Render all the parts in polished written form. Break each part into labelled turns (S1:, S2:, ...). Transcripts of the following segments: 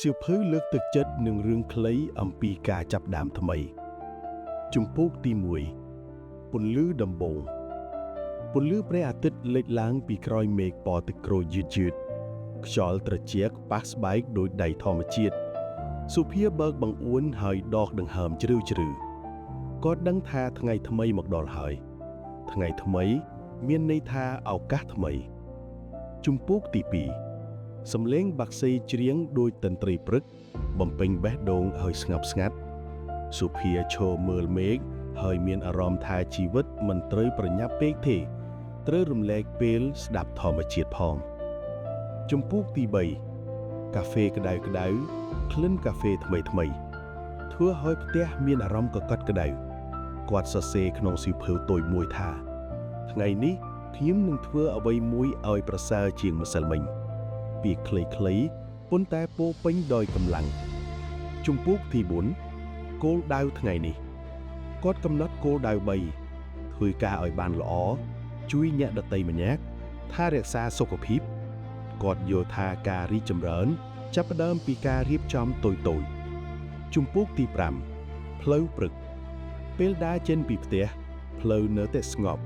S1: សៀវភៅលើកទឹកចិត្តនឹងរឿងខ្លីអំពីការចាប់ផ្ដើមថ្មីជំពូកទី1ពន្លឺដំបូងពន្លឺព្រះអាទិត្យលេចឡើងពីក្រោយមេឃពណ៌ទឹកក្រូចយឺតខ្យល់ត្រជាក់ប៉ះស្បែកដោយដៃធម្មជាតិសុភាបើកបង្អួនហើយដកដង្ហើមជ្រៅគាត់ដឹងថាថ្ងៃថ្មីមកដល់ហើយថ្ងៃថ្មីមានន័យថាឱកាសថ្មីជំពូកទី2សំឡេងបាក់សីច្រៀងដោយតន្ត្រីព្រឹកបំពេញបេះដូងហើយស្ងប់ស្ងាត់សុភាឈរមើលមេឃហើយមានអារម្មណ៍ថាជីវិតមិនត្រូវប្រញាប់ពេកទេត្រូវរំលែកពេលស្ដាប់ធម្មជាតិផងជំពូកទី3កាហ្វេក្តៅក្លិនកាហ្វេថ្មីធ្វើឲ្យផ្ទះមានអារម្មណ៍កកត់ក្តៅគាត់សរសេរក្នុងសៀវភៅតូចមួយថាថ្ងៃនេះខ្ញុំនឹងធ្វើអ្វីមួយឲ្យប្រសើរជាងម្សិលមិញពាក្យខ្លីៗប៉ុន្តែពោរពេញដោយកម្លាំងជំពូកទី4គោលដៅថ្ងៃនេះគាត់កំណត់គោលដៅ3ធ្វើការឲ្យបានល្អជួយអ្នកដទៃម្នាក់ថែរក្សាសុខភាពគាត់យល់ថាការរីកចម្រើនចាប់ផ្ដើមពីការរៀបចំតូចជំពូកទី5ផ្លូវព្រឹកពេលដើរចេញពីផ្ទះផ្លូវនៅតែស្ងប់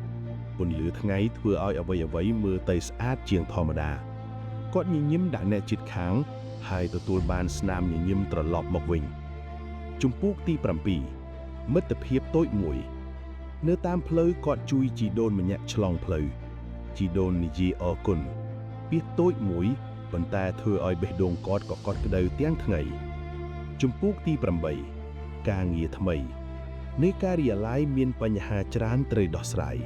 S1: ពន្លឺថ្ងៃធ្វើឲ្យអ្វីមើលទៅស្អាតជាងធម្មតាគាត់ញញឹមដាក់អ្នកជិតខាងហើយទទួលបានស្នាមញញឹមត្រឡប់មកវិញជំពូកទី7មិត្តភាពតូចមួយនៅតាមផ្លូវគាត់ជួយជីដូនម្នាក់ឆ្លងផ្លូវជីដូននិយាយអរគុណពាក្យតូចមួយប៉ុន្តែធ្វើឲ្យបេះដូងគាត់កកត់ក្តៅទាំងថ្ងៃជំពូកទី8ការងារថ្មីនៃការិយាល័យមានបញ្ហាច្រើនត្រូវដោះស្រាយ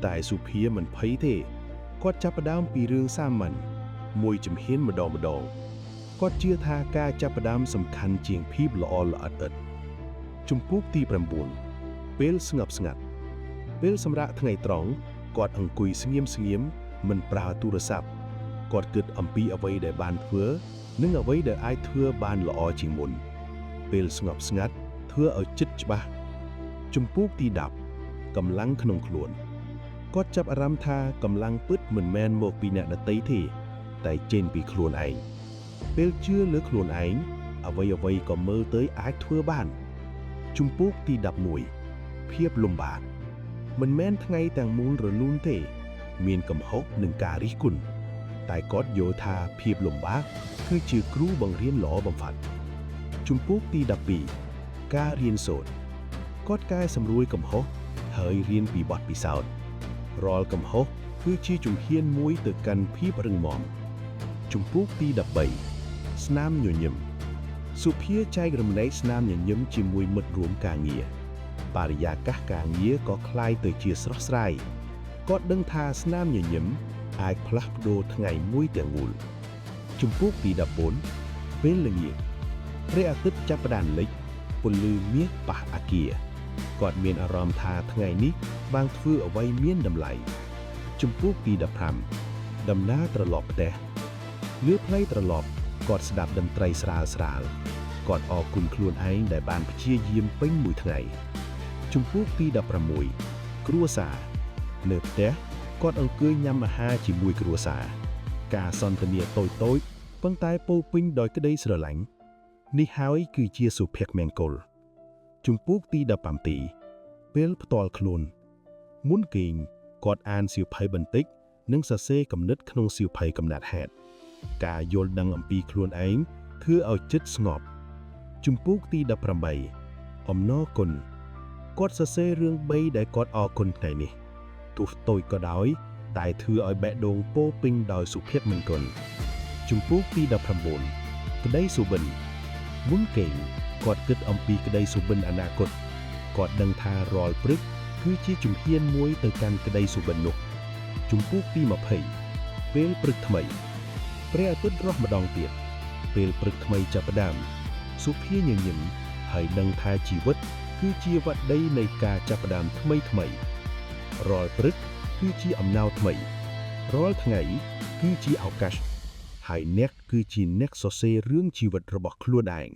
S1: តែសុភាមិនភ័យទេគាត់ចាប់ផ្ដើមពីរឿងសាមញ្ញមួយជំហានម្ដងគាត់ជឿថាការចាប់ផ្ដើមសំខាន់ជាងភាពល្អល្អិតជំពូកទី9ពេលស្ងប់ស្ងាត់ពេលសម្រាកថ្ងៃត្រង់គាត់អង្គុយស្ងៀមមិនប្រើទូរស័ព្ទគាត់គិតអំពីអ្វីដែលបានធ្វើនិងអ្វីដែលអាចធ្វើបានល្អជាងមុនពេលស្ងប់ស្ងាត់ធ្វើឲ្យចិត្តច្បាស់ជំពូកទី10កម្លាំងក្នុងខ្លួនគាត់ចាប់អារម្មណ៍ថាកម្លាំងពិតមិនមែនមកពីអ្នកដទៃទេតែចេញពីខ្លួនឯងពេលជឿលើខ្លួនឯងអ្វីក៏មើលទៅអាចធ្វើបានជំពូកទី11ភាពលំបាកមិនមែនថ្ងៃទាំងមូលរលូនទេមានកំហុសនឹងការរិះគន់តែគាត់យល់ថាភាពលំបាកគឺជាគ្រូបង្រៀនល្អបំផុតជំពូកទី12ការរៀនសូត្រគាត់កែសម្រួលកំហុសហើយរៀនពីបទពិសោធន៍រាល់កំហុសគឺជាជំហានមួយទៅកាន់ភាពរឹងមាំជំពូកទី13ស្នាមញញឹមសុភាចែករំលែកស្នាមញញឹមជាមួយមិត្តរួមការងារបរិយាកាសការងារក៏คล้ายទៅជាស្រស់ស្រាយគាត់ដឹងថាស្នាមញញឹមអាចផ្លាស់ប្ដូរថ្ងៃមួយទាំងមូលជំពូកទី14ពេលល្ងាចព្រះអាទិត្យចាប់ផ្ដើមលិចពន្លឺមាសប៉ះអាគារគាត់មានអារម្មណ៍ថាថ្ងៃនេះបានធ្វើអ្វីមានតម្លៃជំពូកទី15ដំណើរត្រឡប់ផ្ទះលើផ្លូវត្រឡប់គាត់ស្ដាប់តន្ត្រីស្រាលគាត់អរគុណខ្លួនឯងដែលបានព្យាយាមពេញមួយថ្ងៃជំពូកទី16គ្រួសារនៅផ្ទះគាត់អង្គុយញ៉ាំអាហារជាមួយគ្រួសារការសន្ទនាតូចប៉ុន្តែពោរពេញដោយក្តីស្រឡាញ់នេះហើយគឺជាសុភមង្គលជំពូកទី17ពេលផ្ទាល់ខ្លួនមុនគេងគាត់អានសៀវភៅបន្តិចនិងសរសេរគំនិតក្នុងសៀវភៅកំណត់ហេតុការយល់ដឹងអំពីខ្លួនឯងធ្វើឲ្យចិត្តស្ងប់ជំពូកទី18អំណរគុណគាត់សរសេររឿង3ដែលគាត់អរគុណថ្ងៃនេះទោះតូចក៏ដោយតែធ្វើឲ្យបេះដូងពោរពេញដោយសុភមង្គលជំពូកទី19ក្តីសុបិនមុនគេងគាត់គិតអំពីក្តីសុបិនអនាគតគាត់ដឹងថារាល់ព្រឹកគឺជាជំហានមួយទៅកាន់ក្តីសុបិននោះជំពូកទី20ពេលព្រឹកថ្មីព្រះអាទិត្យរះម្ដងទៀតពេលព្រឹកថ្មីចាប់ផ្ដើមសុភាញញឹមហើយដឹងថាជីវិតគឺជាវដ្តីនៃការចាប់ផ្ដើមថ្មីរាល់ព្រឹកគឺជាអំណោយថ្មីរាល់ថ្ងៃគឺជាឱកាសហើយអ្នកគឺជាអ្នកសរសេររឿងជីវិតរបស់ខ្លួនឯង